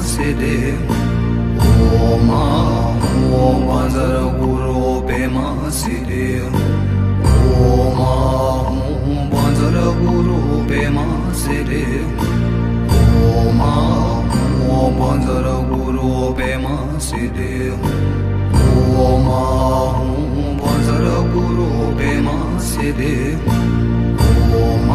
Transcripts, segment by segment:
Siddhi Om Om Panzara Guru Pema Siddhi Om Om Panzara Guru Pema Siddhi Om Om Panzara Guru Pema Siddhi Om Om Panzara Guru Pema Siddhi Om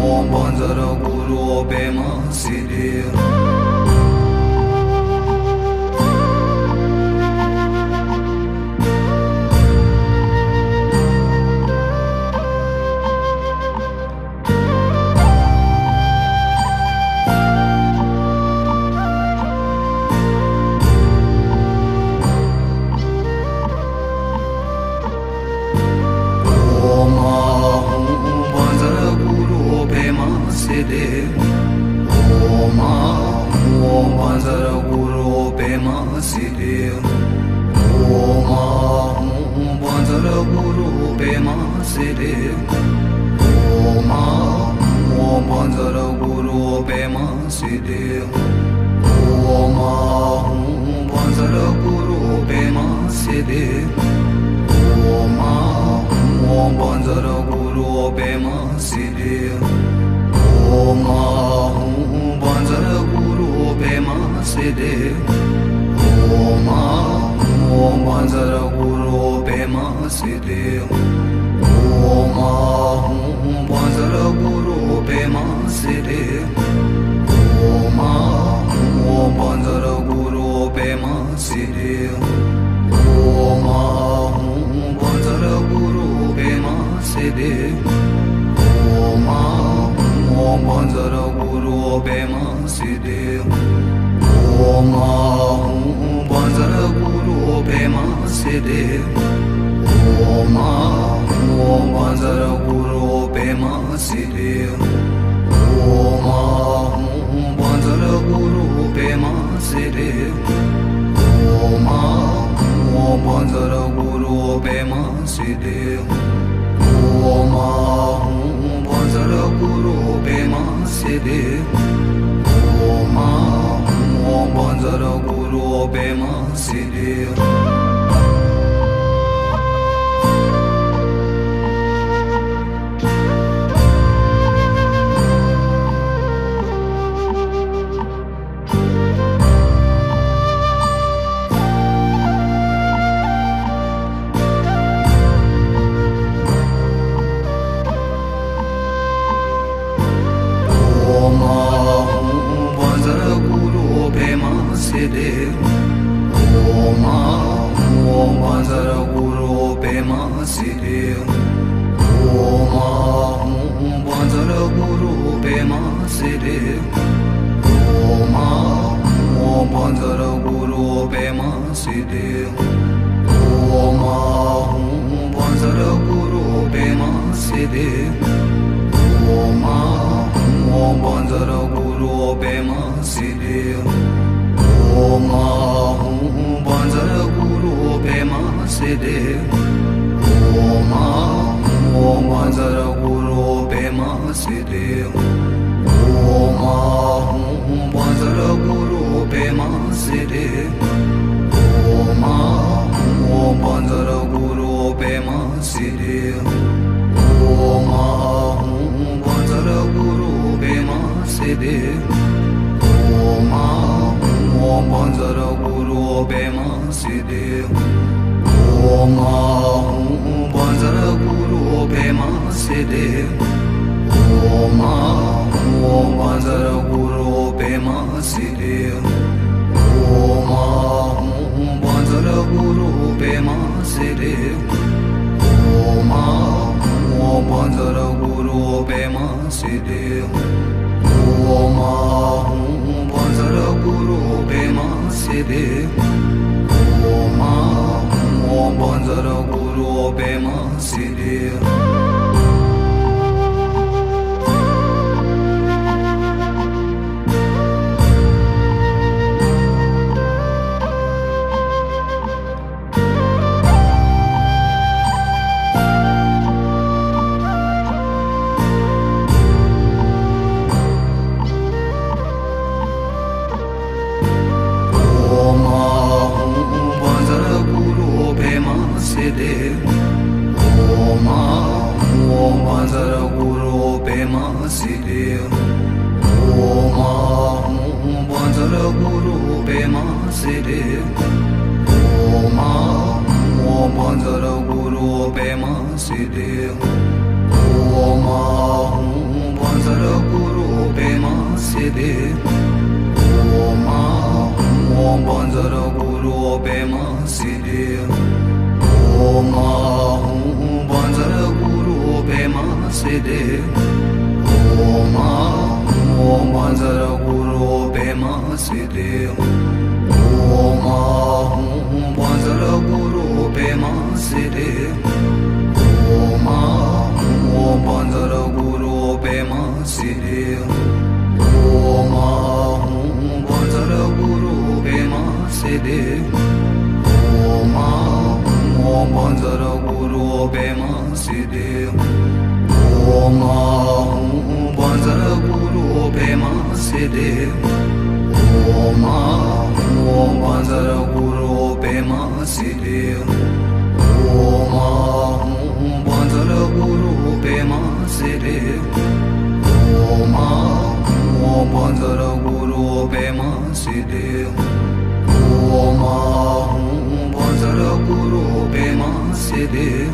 Om Panzara Guru Pema Siddhi Om Panzara Guru Pema Siddhi Om Om Panzara Guru Pema Siddhi Om Om Panzara Guru Pema Siddhi Om Om Panzara Guru Pema Siddhi Om Om Panzara Guru Pema Siddhi Om Om Panzara Guru Pema Siddhi Om Om Panzara Guru Pema Siddhi Om Om Panzara Guru Pema Siddhi Om Om Panzara Guru Pema Siddhi Om Om Panzara Guru Pema Siddhi Om Om Panzara Guru Pema Siddhi Om Om Panzara Guru Pema Siddhi Om Om Panzara Guru Pema Siddhi Om Om Panzara Guru Pema Siddhi Om Om Panzara Guru Pema Siddhi Om Om Panzara Guru Pema Siddhi Om Om Panzara Guru Pema Siddhi Om Om Panzara Guru Pema Siddhi Om Panzara Guru Pema Siddhi Om Om Panzara Guru Pema Siddhi Om Om Panzara Guru Pema Siddhi Om Om Panzara Guru Pema Siddhi Om Om Panzara Guru Pema Siddhi Om Om Panzara Guru Pema Siddhi Om Om Panzara Guru Pema Siddhi Om Om Panzara Guru Pema Siddhi Om Om Panzara Guru Pema Siddhi Om Om Panzara Guru Pema Siddhi Om Om Panzara Guru Pema Siddhi Om Om Panzara Guru Pema Siddhi Om Om Panzara Guru Pema Siddhi Om Om Panzara Guru Pema Siddhi Om Om Panzara Guru Pema Siddhi Om Om Panzara Guru Pema Siddhi Om Om Panzara Guru Pema Siddhi Om Om Panzara Guru Pema Siddhi Siddhi Om Vajra Guru Pema Siddhi Om Vajra Guru Pema Siddhi Om Vajra Guru Pema Siddhi Om Vajra Guru Pema Siddhi Om Vajra Guru Pema Siddhi Om Vajra Guru Pema Siddhi Om Vajra Guru Pema Siddhi Om Vajra Guru Pema Siddhi Om Vajra Guru Pema Siddhi Om Vajra Guru Pema Siddhi Om Vajra Guru Pema Siddhi Om Vajra Guru Pema Siddhi Om Vajra Guru Pema Siddhi Om Vajra Guru Pema Siddhi Om Vajra Guru Pema Siddhi Om Vajra Guru Pema Siddhi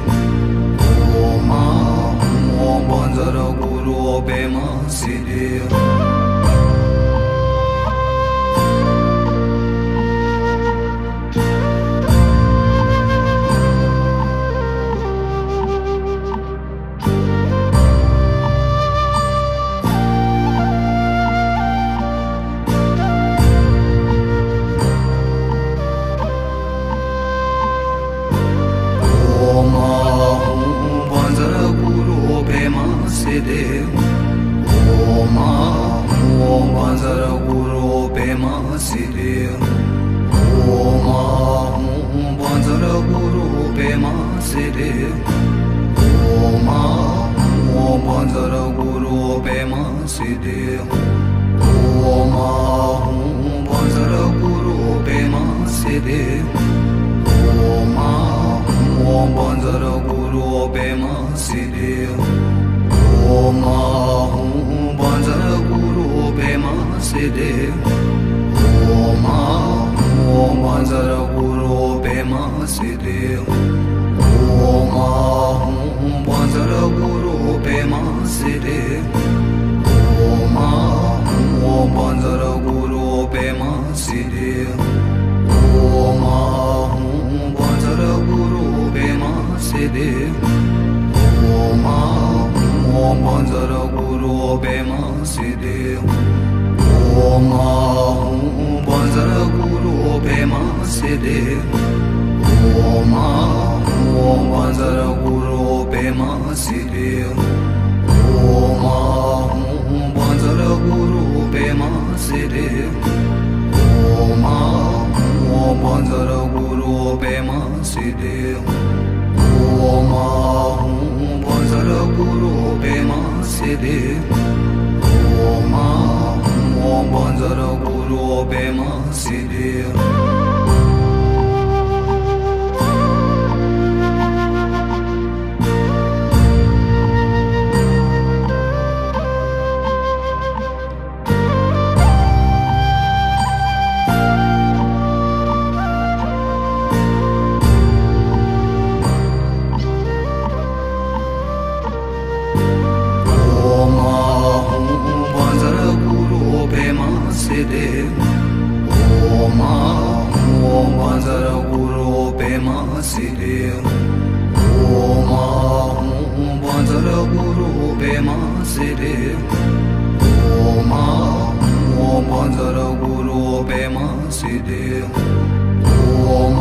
Om Vajra Guru Pema Siddhi Siddhi Om Vajra Guru Pema Siddhi Om Vajra Guru Pema Siddhi Om Vajra Guru Pema Siddhi Om Vajra Guru Pema Siddhi Om Vajra Guru Pema Siddhi Om Vajra Guru Pema Siddhi Om Vajra Guru Pema Siddhi Om Vajra Guru Pema Siddhi Om Vajra Guru Pema Siddhi Om Vajra Guru Pema Siddhi Om Vajra Guru Pema Siddhi Om Vajra Guru Pema Siddhi Om Vajra Guru Pema Siddhi Om Vajra Guru Pema Siddhi Om Vajra Guru Pema Siddhi Om Vajra Guru Pema Siddhi Om Vajra Guru Pema Siddhi Siddhi Om Vajra Guru Pema Siddhi Om Vajra Guru Pema Siddhi Om Vajra Guru Pema Siddhi Om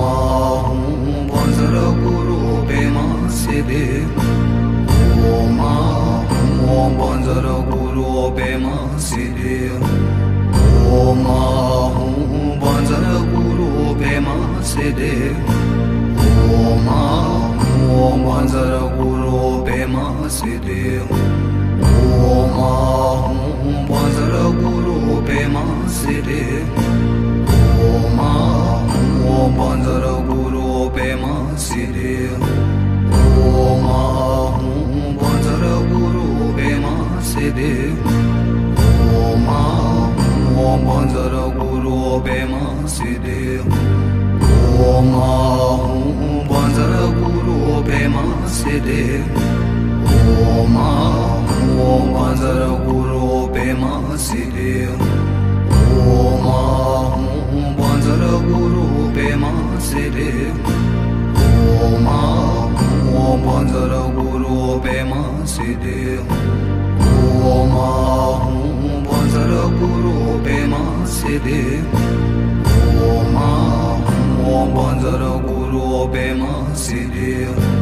Vajra Guru Pema Siddhi Om Vajra Guru Pema Siddhi Om Vajra Guru Pema Siddhi Om Vajra Guru Pema Siddhi Om Vajra Guru Pema Siddhi Om Vajra Guru Pema Siddhi Siddhi Om Om Panjara Guru Pema Siddhi Om Panjara Guru Pema Siddhi Om Om Panjara Guru Pema Siddhi Om Panjara Guru Pema Siddhi Om Om Panjara Guru Pema Siddhi Om Panjara Guru Pema Siddhi Om Om Panjara Guru Pema Siddhi